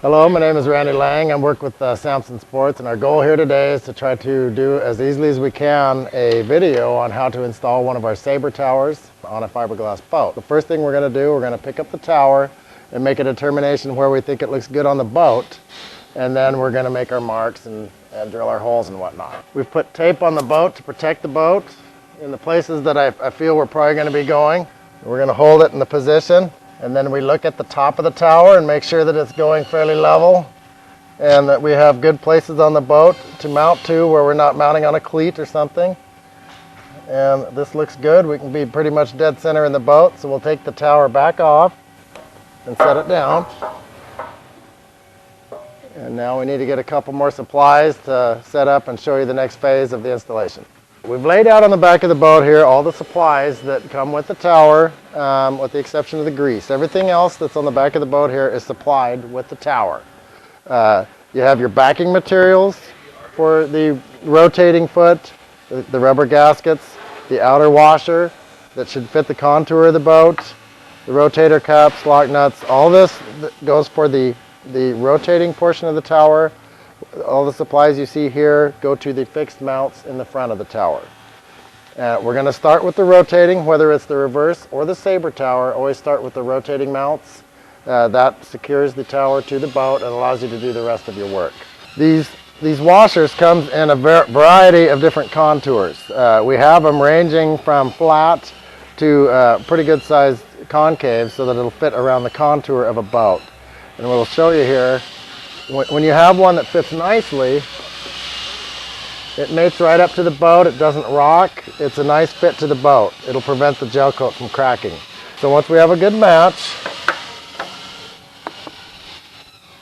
Hello, my name is Reinell. I work with Samson Sports, and our goal here today is to try to do as easily as we can a video on how to install one of our saber towers on a fiberglass boat. The first thing we're going to do, we're going to pick up the tower and make a determination where we think it looks good on the boat, and then we're going to make our marks and drill our holes and whatnot. We've put tape on the boat to protect the boat in the places that I feel we're probably going to be going. We're going to hold it in the position, and then we look at the top of the tower and make sure that it's going fairly level and that we have good places on the boat to mount to where we're not mounting on a cleat or something. And this looks good. We can be pretty much dead center in the boat, so we'll take the tower back off and set it down. And now we need to get a couple more supplies to set up and show you the next phase of the installation. We've laid out on the back of the boat here all the supplies that come with the tower, with the exception of the grease. Everything else that's on the back of the boat here is supplied with the tower. You have your backing materials for the rotating foot, the rubber gaskets, the outer washer that should fit the contour of the boat, the rotator cups, lock nuts. All this goes for the rotating portion of the tower. All the supplies you see here go to the fixed mounts in the front of the tower. We're going to start with the rotating, whether it's the reverse or the saber tower. Always start with the rotating mounts. That secures the tower to the boat and allows you to do the rest of your work. These washers come in a variety of different contours. We have them ranging from flat to pretty good sized concave so that it'll fit around the contour of a boat. And we'll show you here, when you have one that fits nicely, it mates right up to the boat, it doesn't rock, it's a nice fit to the boat. It'll prevent the gel coat from cracking. So once we have a good match,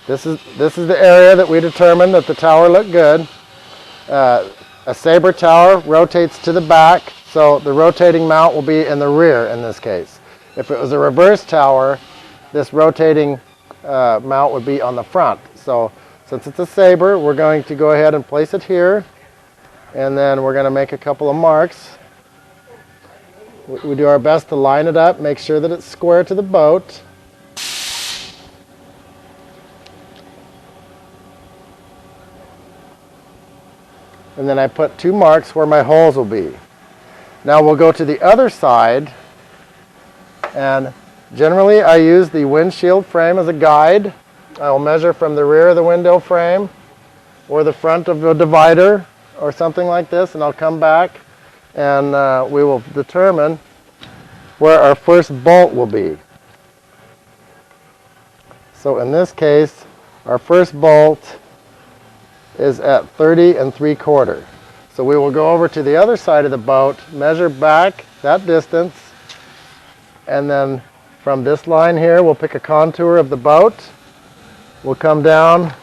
this is the area that we determined that the tower looked good. A saber tower rotates to the back, so the rotating mount will be in the rear in this case. If it was a reverse tower, this rotating mount would be on the front. So since it's a saber, we're going to go ahead and place it here, and then we're going to make a couple of marks. We do our best to line it up, make sure that it's square to the boat. And then I put 2 marks where my holes will be. Now we'll go to the other side, and generally I use the windshield frame as a guide. I'll measure from the rear of the window frame or the front of a divider or something like this, and I'll come back and we will determine where our first bolt will be. So in this case, our first bolt is at 30 3/4. So we will go over to the other side of the boat, measure back that distance, and then from this line here, we'll pick a contour of the boat. We'll come down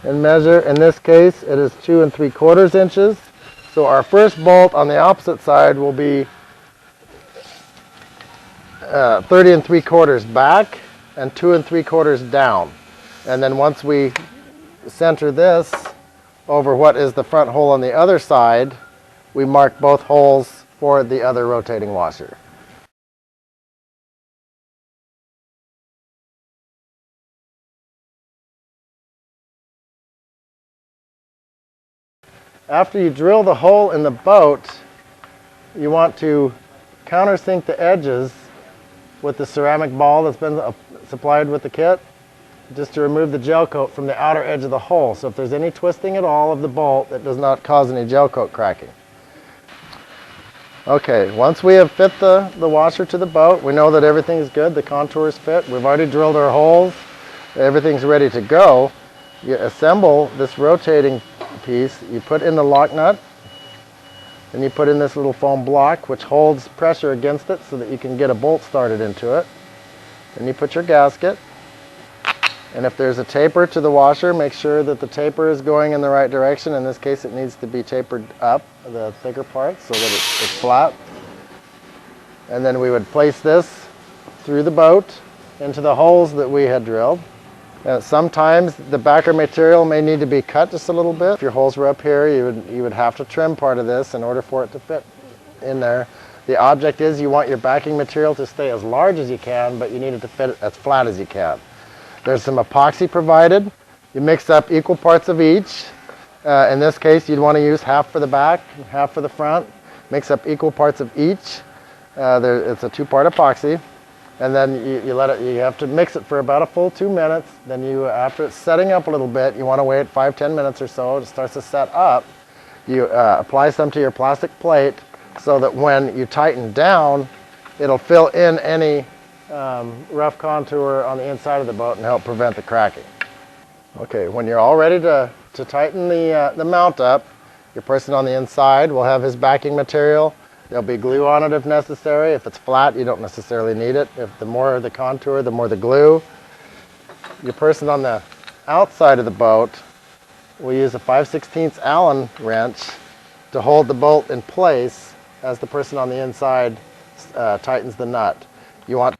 and measure. In this case, it is 2 3/4 inches. So our first bolt on the opposite side will be 30 3/4 back and 2 3/4 down. And then once we center this over what is the front hole on the other side, we mark both holes for the other rotating washer. After you drill the hole in the boat, you want to countersink the edges with the ceramic ball that's been supplied with the kit, just to remove the gel coat from the outer edge of the hole. So if there's any twisting at all of the bolt, it does not cause any gel coat cracking. Okay, once we have fit the washer to the boat, we know that everything is good, the contours fit, we've already drilled our holes, everything's ready to go. You assemble this rotating piece, you put in the lock nut, then you put in this little foam block which holds pressure against it so that you can get a bolt started into it. Then you put your gasket, and if there's a taper to the washer, make sure that the taper is going in the right direction. In this case, it needs to be tapered up, the thicker part, so that it's flat. And then we would place this through the boat into the holes that we had drilled. Sometimes the backer material may need to be cut just a little bit. If your holes were up here, you would have to trim part of this in order for it to fit in there. The object is you want your backing material to stay as large as you can, but you need it to fit as flat as you can. There's some epoxy provided. You mix up equal parts of each. In this case, you'd want to use half for the back, half for the front. Mix up equal parts of each. It's a 2-part epoxy. And then you have to mix it for about a full 2 minutes. Then after it's setting up a little bit, you want to wait 5-10 minutes or so. It starts to set up. You apply some to your plastic plate so that when you tighten down, it'll fill in any rough contour on the inside of the boat and help prevent the cracking. Okay, when you're all ready to tighten the mount up, your person on the inside will have his backing material. There'll be glue on it if necessary. If it's flat, you don't necessarily need it. If the more the contour, the more the glue. Your person on the outside of the boat will use a 5/16 Allen wrench to hold the bolt in place as the person on the inside tightens the nut. You want